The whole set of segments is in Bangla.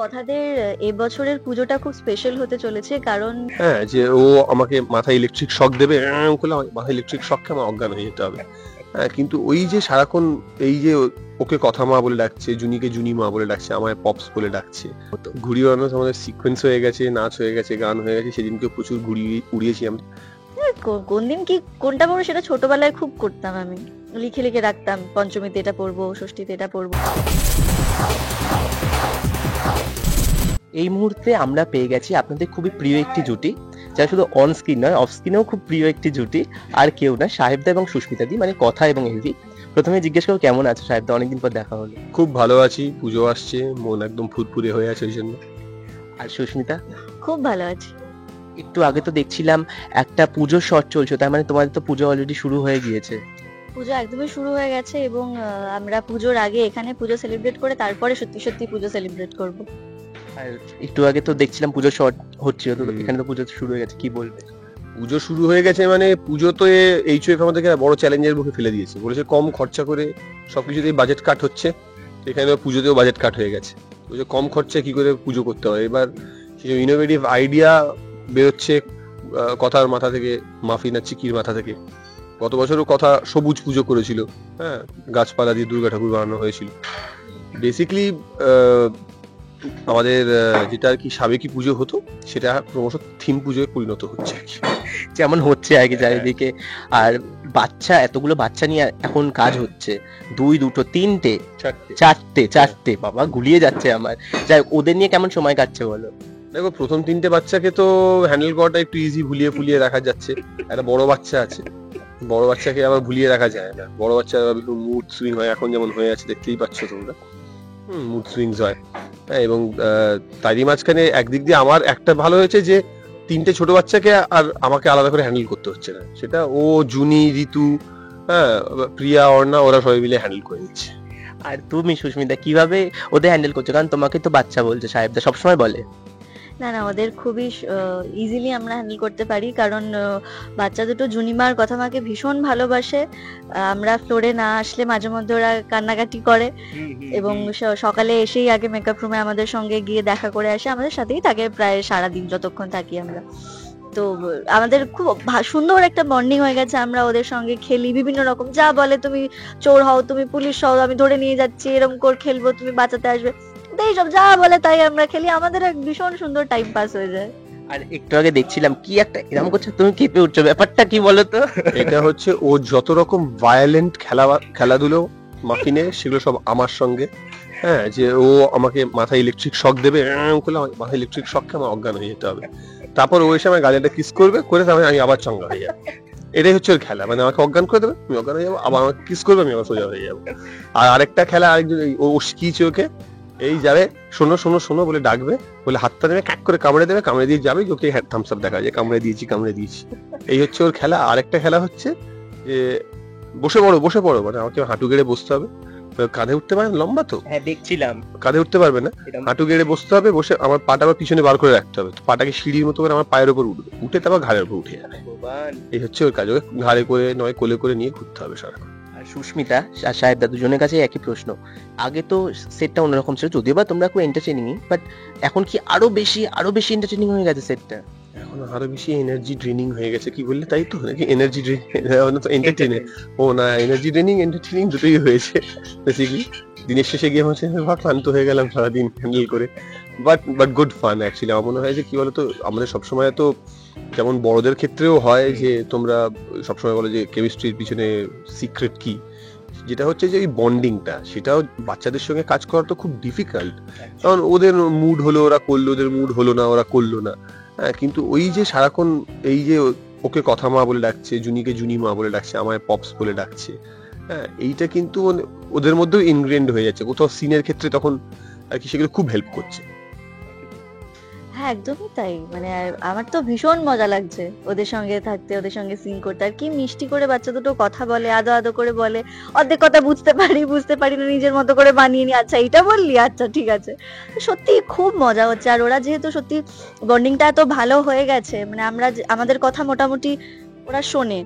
কথাদের এবছরের পুজোটা খুব স্পেশাল হতে চলেছে কারণ হ্যাঁ, যে ও আমাকে মাথায় ইলেকট্রিক শক দেবে, করলে আমার মাথায় ইলেকট্রিক শক খেয়ে আমার অজ্ঞান হয়ে যেতে হবে। হ্যাঁ, কিন্তু ওই যে সারাক্ষণ এই যে ওকে কথা মা বলে ডাকছে, জুনিকে জুনি মা বলে ডাকছে, আমায় পপস বলে ডাকছে। ঘুড়ি ওড়ানো আমাদের সিকোয়েন্স হয়ে গেছে, নাচ হয়ে গেছে, গান হয়ে গেছে। সেদিনকে প্রচুর ঘুড়ি উড়িয়েছি আমরা। কোন দিন কি কোনটা পড়বো সেটা ছোটবেলায় খুব করতাম আমি। লিখে লিখে রাখতাম পঞ্চমীতে এটা পড়বো, ষষ্ঠীতে এটা পড়বো। এই মুহূর্তে আমরা পেয়ে গেছি আপনাদের খুবই প্রিয় একটি জুটি, যারা শুধু অন স্ক্রিন নয় অফ স্ক্রিনেও খুব প্রিয় একটি জুটি। আর কেউ না, সাহেবদা এবং সুস্মিতা দি, মানে কথা এবং এলভি। প্রথমে জিজ্ঞেস করবো কেমন আছো সাহেবদা, অনেকদিন পর দেখা হলো। খুব ভালো আছি, পুজো আসছে, মন একদম ফুরফুরে হয়ে আছে ওই জন্য। আর সুস্মিতা? খুব ভালো আছি। একটু আগে তো দেখছিলাম একটা পুজোর শট চলছে, তার মানে তোমাদের তো পুজো অলরেডি শুরু হয়ে গিয়েছে। পুজো একদমই শুরু হয়ে গেছে এবং আমরা পুজোর আগে এখানে পুজো সেলিব্রেট করে তারপরে সত্যি সত্যি পুজো সেলিব্রেট করব। আর একটু আগে তো দেখছিলাম পুজোর শট হচ্ছিল, তো এখানে তো পুজো শুরু হয়ে গেছে, কি বলবে? পুজো শুরু হয়ে গেছে মানে পুজো তো এইচওএফ আমাদেরকে বড় চ্যালেঞ্জের মুখে ফেলে দিয়েছে। বলেছে কম খরচা করে সবকিছুতেই বাজেট কাট হচ্ছে, এখানে পুজোতেও বাজেট কাট হয়ে গেছে। বলছে কম খরচায় কি করে পুজো করতে হয়। এবার সেই ইনোভেটিভ আইডিয়া বেরোচ্ছে কথার মাথা থেকে, মাফিন আর চিকির মাথা থেকে। গত বছরও কথা সবুজ পুজো করেছিল, হ্যাঁ, গাছপালা দিয়ে দুর্গা ঠাকুর বানানো হয়েছিল। বেসিক্যালি আমাদের যেটা আর কি সাবেকি পুজো হতো সেটা ক্রমশ থিম পুজোয় পরিণত হচ্ছে আর কি। যেমন হচ্ছে আর কি চারিদিকে। আর বাচ্চা, এতগুলো বাচ্চা নিয়ে এখন কাজ হচ্ছে, দুটো তিনটে চারটে, বাবা গুলিয়ে যাচ্ছে আমার। যাই হোক, ওদের নিয়ে কেমন সময় কাটছে বলো? দেখো, প্রথম তিনটে বাচ্চাকে তো হ্যান্ডেল করাটা একটু ইজি, ভুলিয়ে ফুলিয়ে রাখা যাচ্ছে। একটা বড় বাচ্চা আছে, বড় বাচ্চাকে আবার ভুলিয়ে রাখা যায় না। বড় বাচ্চা মুড সুইং হয়, এখন যেমন হয়ে আছে দেখতেই পাচ্ছ তোমরা। মুড সুইংস হয়। হ্যাঁ, এবং তারই মাঝখানে একদিক দিয়ে আমার একটা ভালো হয়েছে যে তিনটে ছোট বাচ্চাকে আর আমাকে আলাদা করে হ্যান্ডেল করতে হচ্ছে না। সেটা ও, জুনি, ঋতু, হ্যাঁ, প্রিয়া, অর্ণা, ওরা সবাই মিলে হ্যান্ডেল করে নিচ্ছে। আর তুমি সুস্মিতা কিভাবে ওদের হ্যান্ডেল করছো? কারণ তোমাকে তো বাচ্চা বলছে সাহেবদা সবসময় বলে। না না, ওদের খুবই ইজিলি আমরা হ্যান্ডেল করতে পারি কারণ বাচ্চা দুটো জুনিমার কথা মাকে ভীষণ ভালোবাসে। আমরা ফ্লোরে না আসলে মাঝে মধ্যে ওরা কান্নাকাটি করে এবং সকালে এসেই আগে মেকআপ রুমে আমাদের সঙ্গে গিয়ে দেখা করে আসে, আমাদের সাথেই থাকে প্রায় সারাদিন যতক্ষণ থাকি আমরা। তো আমাদের খুব সুন্দর একটা বন্ডিং হয়ে গেছে। আমরা ওদের সঙ্গে খেলি বিভিন্ন রকম, যা বলে তুমি চোর হও, তুমি পুলিশ হও, আমি ধরে নিয়ে যাচ্ছি, এরকম করে খেলবো, তুমি বাঁচাতে আসবে, এইসব যা বলে তাই আমরা খেলি। আমাদের এক ভীষণ সুন্দর টাইম পাস হয়ে যায়। আর একটু আগে দেখছিলাম কি একটা এরকম করছো, তুমি কেঁপে উঠছো, ব্যাপারটা কি বলো তো? এটা হচ্ছে ও যত রকম ভায়োলেন্ট খেলাধুলো মাফিনে, সেগুলো সব আমার সঙ্গে। হ্যাঁ, যে ও আমাকে মাথায় ইলেকট্রিক শক দেবে, করলে আমার মাথায় ইলেকট্রিক শক খেয়ে আমার অজ্ঞান হয়ে যেতে হবে। তারপর ও এসে আমার গালে কিস করবে, করে তারপরে আমি আবার চঙ্গা হয়ে যাবো। এটাই হচ্ছে ওর খেলা। মানে আমাকে অজ্ঞান করে দেবে, আমি অজ্ঞান হয়ে যাবো, আবার আমাকে কিস করবে, আমি আবার সোজা হয়ে যাবো। আর আরেকটা খেলা, আরেকজন ও শিখিয়েছে ওকে, এই যাবে শোনো শোনো শোনো বলে ডাকবে, বলে হাতটা দেবে, ক্যাক করে কামড়ে দেবে, কামড়ে দিয়ে যাবে, ওকে থামস আপ দেখা যায়, কামড়ে দিয়েছি। এই হচ্ছে ওর খেলা। আরেকটা খেলা হচ্ছে যে বসে পড়ো, মানে আমাকে হাঁটু গেড়ে বসতে হবে। কাঁধে উঠতে পারে, লম্বা তো, হ্যাঁ দেখছিলাম। কাঁধে উঠতে পারবে না, হাঁটু গেড়ে বসতে হবে। বসে আমার পাটা আবার পিছনে বার করে রাখতে হবে, পাটাকে সিঁড়ির মতো করে আমার পায়ের উপর উঠবে, উঠে তারপর ঘাড়ের উপর উঠে যাবে। এই হচ্ছে ওর কাজ। ওকে ঘাড়ে করে নয় কোলে করে নিয়ে ঘুরতে হবে সারাক্ষণ। আর সুস্মিতা আর সাহেবদা দুজনের কাছে একই প্রশ্ন। আগে তো সেটটা অন্যরকম ছিল, যদিও বা তোমরা খুব এন্টারটেইনিং, বাট এখন কি আরো বেশি এন্টারটেইনিং হয়ে গেছে সেটটা? এখন আরো বেশি এনার্জি ড্রেনিং হয়ে গেছে। কি বললে তাই তো, নাকি এনার্জি এন্টারটেইনিং? ও না, এনার্জি ড্রেনিং এন্টারটেইনিং দুটোই হয়েছে বেসিক্যালি। দিনের শেষে গিয়ে হচ্ছে ক্লান্ত হয়ে গেলাম সারাদিন হ্যান্ডেল করে। But good fun actually. আমার মনে হয় যে কি বলতো, আমাদের সবসময় তো যেমন বড়দের ক্ষেত্রেও হয় যে তোমরা সবসময় বলো যে কেমিস্ট্রির পিছনে সিক্রেট কি, যেটা হচ্ছে যে এই বন্ডিংটা, সেটাও বাচ্চাদের সঙ্গে কাজ করা তো খুব ডিফিকাল্ট। কারণ ওদের মুড হলো ওরা করলো, ওদের মুড হলো না ওরা করলো না। হ্যাঁ, কিন্তু ওই যে সারাক্ষণ এই যে ওকে কথা মা বলে ডাকছে, জুনিকে জুনি মা বলে ডাকছে, আমায় পপস বলে ডাকছে, হ্যাঁ, এইটা কিন্তু ওদের মধ্যেও ইনগ্রেন্ড হয়ে যাচ্ছে। কোথাও সিনের ক্ষেত্রে তখন আর কি সেগুলো খুব হেল্প করছে। হ্যাঁ একদমই তাই। মানে আমার তো ভীষণ মজা লাগছে ওদের সঙ্গে থাকতে, ওদের সঙ্গে সিং করতে। আর কি মিষ্টি করে বাচ্চা দুটো কথা বলে, আদো আদো করে বলে। অর্ধেক কথা বুঝতে পারি না, নিজের মতো করে বানিয়ে নি, আচ্ছা এইটা বললি, আচ্ছা ঠিক আছে। সত্যি খুব মজা হচ্ছে। আর ওরা যেহেতু সত্যি বন্ডিংটা এত ভালো হয়ে গেছে, মানে আমাদের কথা মোটামুটি ওরা শোনে।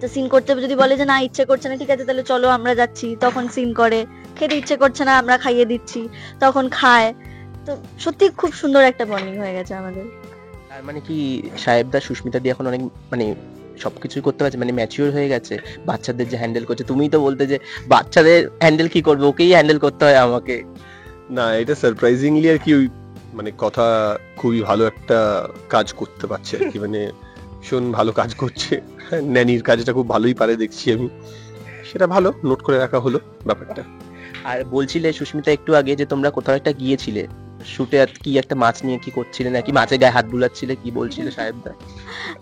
তো সিন করতে যদি বলে যে না ইচ্ছে করছে না, ঠিক আছে তাহলে চলো আমরা যাচ্ছি, তখন সিন করে। খেতে ইচ্ছে করছে না, আমরা খাইয়ে দিচ্ছি, তখন খায়। তো সত্যি খুব সুন্দর একটা বন্ডিং হয়ে গেছে আমাদের। তার মানে কি সাহেবদা সুস্মিতা দিয়ে এখন অনেক মানে সবকিছুই করতে পারছে, মানে ম্যাচিওর হয়ে গেছে, বাচ্চাদের যে হ্যান্ডেল করছে। তুমিই তো বলতে যে বাচ্চাদের হ্যান্ডেল কি করবে, ওকেই হ্যান্ডেল করতে হয় আমাকে। না, এটা সারপ্রাইজিংলি আর কি ওই মানে কথা খুবই ভালো একটা কাজ করতে পারছে আর কি, মানে ভীষণ ভালো কাজ করছে। ন্যানির কাজটা খুব ভালোই পারে দেখছি আমি, সেটা ভালো নোট করে রাখা হলো ব্যাপারটা। আর বলছিলে সুস্মিতা একটু আগে যে তোমরা কোথাও একটা গিয়েছিলে শুটে, কি একটা মাছ নিয়ে কি করছিলে, নাকি মাছের গায়ে হাত বুলাচ্ছিলে, কি বলছিলে সাহেবদা?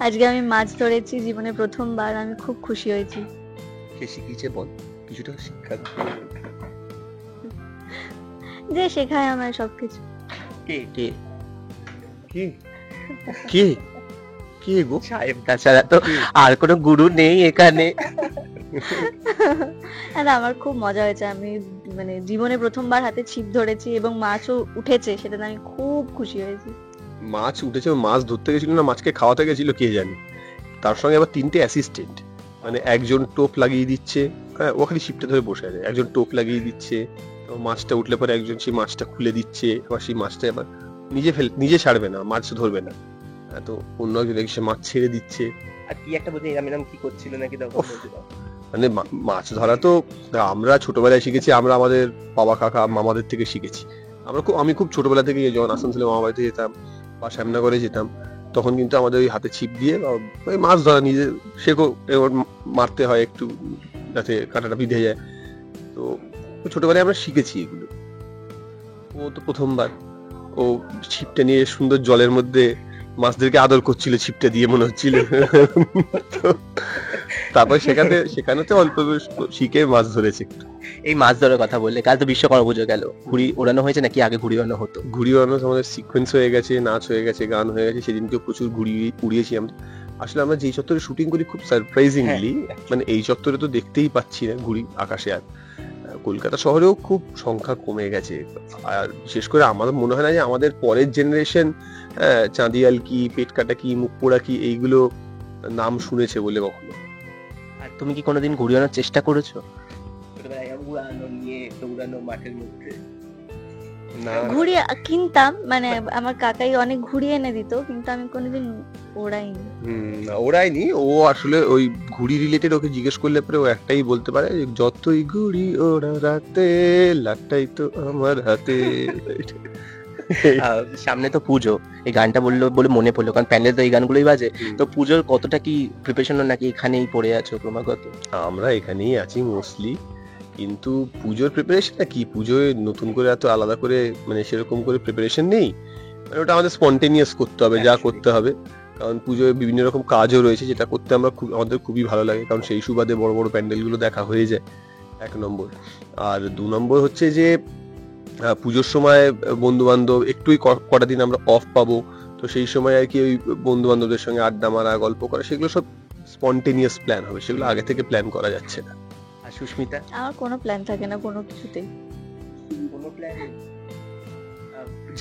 আজকে আমি মাছ ধরেছি জীবনে প্রথমবার, আমি খুব খুশি হয়েছি। কে শিখিয়েছে বল, কিছুটা শিক্ষা যে শেখায় আমার সবকিছু। কে কে কি কে কে গো? সাহেবদা ছাড়া তো আর কোনো গুরু নেই এখানে। আর আমার খুব মজা হয়েছে, আমি মানে জীবনে প্রথমবার হাতে ছিপ ধরেছি এবং মাছও উঠেছে, সেটাতে আমি খুব খুশি হয়েছি। মাছ উঠেছে, মাছ ধরতে গেছিল না মাছকে খাওয়াতে গেছিল কে জানি। তার সঙ্গে আবার 3টে অ্যাসিস্ট্যান্ট, মানে একজন টোপ লাগিয়ে দিচ্ছে, হ্যাঁ ও খালি ছিপটা ধরে বসে আছে, একজন টোপ লাগিয়ে দিচ্ছে, তো মাছটা উঠলে পরে একজন সেই মাছটা খুলে দিচ্ছে, আবার সেই মাছটা আবার নিজে ছাড়বে না, মাছ ধরবে না, তো অন্য একজন এসে মাছ ছেড়ে দিচ্ছে। আর কি একটা বলছে এরম এরম কি করছিল নাকি তখন বলছিল? মানে মাছ ধরা তো আমরা ছোটবেলায় শিখেছি, আমরা আমাদের বাবা কাকা মামাদের থেকে শিখেছি। আমি খুব ছোটবেলা থেকে যখন আসানসোলে মামা বাড়িতে যেতাম বা শ্যামনগরে যেতাম, তখন কিন্তু আমাদের ওই হাতে ছিপ দিয়ে ওই মাছ ধরা নিজে শেখো, এবার মারতে হয় একটু যাতে কাঁটাটা বিঁধে যায়। তো ছোটবেলায় আমরা শিখেছি এগুলো। ও তো প্রথমবার ও ছিপটা নিয়ে সুন্দর জলের মধ্যে মাছদেরকে আদর করছিল ছিপটা দিয়ে মনে হচ্ছিল। তো তারপর সেখানে তো অল্প শিখে মাছ ধরেছে। এই মাছ ধরার কথা বললে, কাল তো বিশ্বকর্মা পুজো গেল, ঘুড়ি ওড়ানো হয়েছে নাকি আগে ঘুড়ি ওড়ানো হতো? ঘুড়ি ওড়ানো আমাদের সিকোয়েন্স হয়ে গেছে, নাচ হয়ে গেছে, গান হয়ে গেছে, সেদিনকে প্রচুর ঘুড়ি উড়িয়েছি আমরা। আসলে আমরা যেই চত্বরে শুটিং করি খুব সারপ্রাইজিংলি, মানে এই চত্বরে তো দেখতেই পাচ্ছি না ঘুড়ি আকাশে। আর কলকাতা শহরেও খুব সংখ্যা কমে গেছে। আর বিশেষ করে আমার মনে হয় না যে আমাদের পরের জেনারেশন চাঁদিয়াল কি, পেট কাটা কি, মুখ পোড়া কি এইগুলো নাম শুনেছে বলে কখনো। আর তুমি কি কোনোদিন ঘুড়ি ওড়ানোর চেষ্টা করেছো? ছোটবেলায় উড়ানো নিয়ে দৌড়ানো মাঠের মধ্যে? না, ঘুড়ি কিনতাম, মানে আমার কাকাই অনেক ঘুড়ি এনে দিত, কিন্তু আমি কোনোদিন ওড়াইনি। না, ওড়ায়নি ও। আসলে ওই ঘুড়ি রিলেটেড ওকে জিজ্ঞেস করলে পরে ও একটাই বলতে পারে, যতই ঘুড়ি ওড়া রাতে লাটটাই তো আমার হাতে। সামনে তো পুজো, এই গানটা বললো বলে মনে পড়লো, কারণ প্যান্ডেল তো এই গানগুলোই বাজে। তো পুজোর কতটা কি প্রিপারেশন নাকি এখানেই পড়ে আছো ক্রমাগত? আমরা এখানেই আছি মোস্টলি, কিন্তু পুজোর প্রিপারেশনটা কি, পুজোয় নতুন করে এত আলাদা করে মানে সেরকম করে প্রিপারেশন নেই, মানে ওটা আমাদের স্পন্টেনিয়াস করতে হবে যা করতে হবে। কারণ পুজোয় বিভিন্ন রকম কাজও রয়েছে যেটা করতে আমাদের খুবই ভালো লাগে, কারণ সেই সুবাদে বড় বড় প্যান্ডেলগুলো দেখা হয়ে যায়, 1 নম্বর। আর 2 নম্বর হচ্ছে যে পুজোর সময় বন্ধু বান্ধব একটুই কটা দিন আমরা অফ পাবো, তো সেই সময় আর কি ওই বন্ধু বান্ধবদের সঙ্গে আড্ডা মারা, গল্প করা, সেগুলো সব স্পন্টেনিয়াস প্ল্যান হবে, সেগুলো আগে থেকে প্ল্যান করা যাচ্ছে না। আর সুস্মিতা? আমার কোনো প্ল্যান থাকে না কোনো কিছুতেই। কোনো প্ল্যান?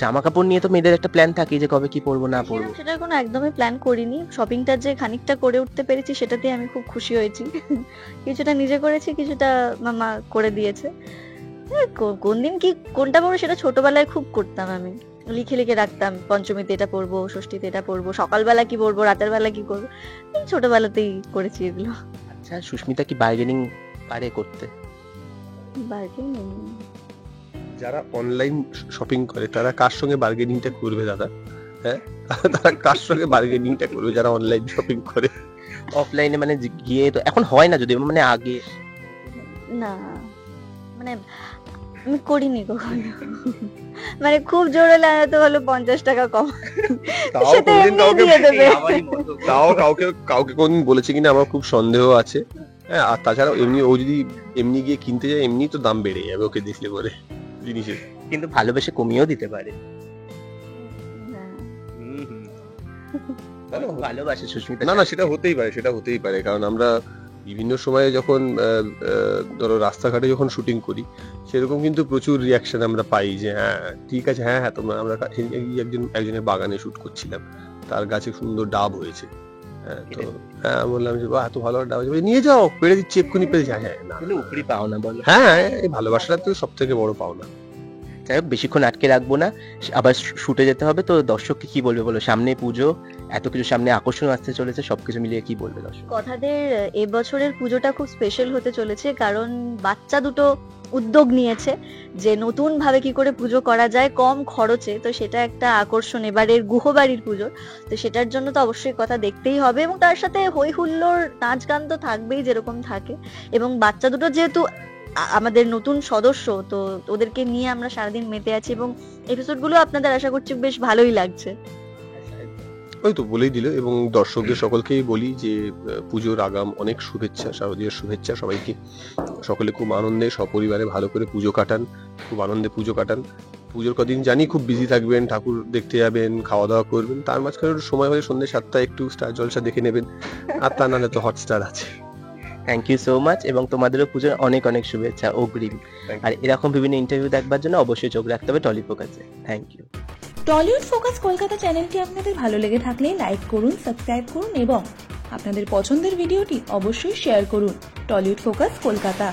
জামা কাপড় নিয়ে তো মেয়েদের একটা প্ল্যান থাকে যে কবে কি পরবো না পরবো। সেটা কোনো একদমই প্ল্যান করিনি, শপিংটা যে খানিকটা করে উঠতে পেরেছি সেটাতেই আমি খুব খুশি হয়েছি। কিছুটা নিজে করেছি, কিছুটা মামা করে দিয়েছে। কোন দিন কি কোনটা পরবো সেটা ছোটবেলায় খুব করতাম, আমি লিখে লিখে রাখতাম, পঞ্চমীতে এটা পরবো, ষষ্ঠীতে এটা পরবো, সকালবেলা কি পরবো, রাতের বেলা কি করবো, এই ছোটবেলাতেই করেছি এগুলো। আচ্ছা, সুস্মিতা কি বার্গেনিং পারে করতে? বার্গেনিং যারা অনলাইন শপিং করে তারা কার সঙ্গে বার্গেনিংটা করবে দাদা? হ্যাঁ, তারা কার সঙ্গে বার্গেনিংটা করবে যারা অনলাইন শপিং করে? অফলাইনে মানে গিয়ে তো এখন হয় না, যদি মানে আগে না, মানে আমি করিনি কখনো। মানে খুব জোর হলে তো হলো 50 টাকা কম, তাও সেটা কোনদিন এমনি কাউকে দিয়ে দেবে। তাও কাউকে কোনদিন বলেছে কিনা আমার খুব সন্দেহ আছে। হ্যাঁ, আর তাছাড়া এমনি ও যদি এমনি গিয়ে কিনতে যায়, এমনি তো দাম বেড়ে যাবে ওকে দেখলে পরে জিনিসের। কিন্তু ভালোবেসে কমিয়েও দিতে পারে। না, ভালোবাসে সুস্মিতা। না না, সেটা হতেই পারে, কারণ আমরা বিভিন্ন সময়ে যখন ধরো রাস্তাঘাটে যখন শুটিং করি, সেরকম কিন্তু প্রচুর রিয়াকশন আমরা পাই যে হ্যাঁ ঠিক আছে, হ্যাঁ হ্যাঁ তোমরা, আমরা একজনের বাগানে শুট করছিলাম, তার গাছে সুন্দর ডাব হয়েছে, হ্যাঁ তো হ্যাঁ বললাম যে বাহ এত ভালো ডাব হয়েছে, বলে, নিয়ে যাও, পেড়ে দিচ্ছি এক্ষুনি পেড়ে যায়। হ্যাঁ না, উপরি পাও না বলো। হ্যাঁ এই ভালোবাসাটা তো সব থেকে বড় পাওনা। যাই হোক, বেশিক্ষণ আটকে রাখবো না, আবার শুটে যেতে হবে। তো দর্শককে কি বলবে বলো, সামনে পুজো, এত কিছু সামনে আকর্ষণ আসতে চলেছে, সবকিছু মিলিয়ে কি বলবে দর্শক? কথাদের এবছরের পুজোটা খুব স্পেশাল হতে চলেছে, কারণ বাচ্চা দুটো উদ্যোগ নিয়েছে যে নতুন ভাবে কি করে পুজো করা যায় কম খরচে। তো সেটা একটা আকর্ষণ এবারের গুহবাড়ির পুজোর। তো সেটার জন্য তো অবশ্যই কথা দেখতেই হবে, এবং তার সাথে হই হুল্লোড় নাচ গান তো থাকবেই যেরকম থাকে। এবং বাচ্চা দুটো যেহেতু আমাদের নতুন সদস্য, তো ওদেরকে নিয়ে আমরা সারাদিন মেতে আছি, এবং এপিসোড গুলো আপনাদের আশা করছি বেশ ভালোই লাগছে। ওই তো বলেই দিল, এবং দর্শকদের সকলকেই বলি যে পুজোর আগাম অনেক শুভেচ্ছা, শারদীয়ার শুভেচ্ছা সবাইকে। সকলে খুব আনন্দে সপরিবারে ভালো করে পুজো কাটান, খুব আনন্দে পুজো কাটান। পুজোর কদিন জানি খুব বিজি থাকবেন, ঠাকুর দেখতে যাবেন, খাওয়া দাওয়া করবেন, তার মাঝখানে একটু সময় হলে সন্ধ্যে 7টায় একটু স্টার জলসা দেখে নেবেন, আর তা নাহলে তো হটস্টার আছে। থ্যাংক ইউ সো মাচ, এবং তোমাদেরও পুজোর অনেক অনেক শুভেচ্ছা অগ্রিম। আর এরকম বিভিন্ন ইন্টারভিউ দেখবার জন্য অবশ্যই চোখ রাখতে হবে টলিফোকাসে। Thank you. Tollywood Focus Kolkata চ্যানেলটি আপনাদের ভালো লেগে থাকলে লাইক করুন, সাবস্ক্রাইব করুন এবং আপনাদের পছন্দের ভিডিওটি অবশ্যই শেয়ার করুন। Tollywood Focus Kolkata.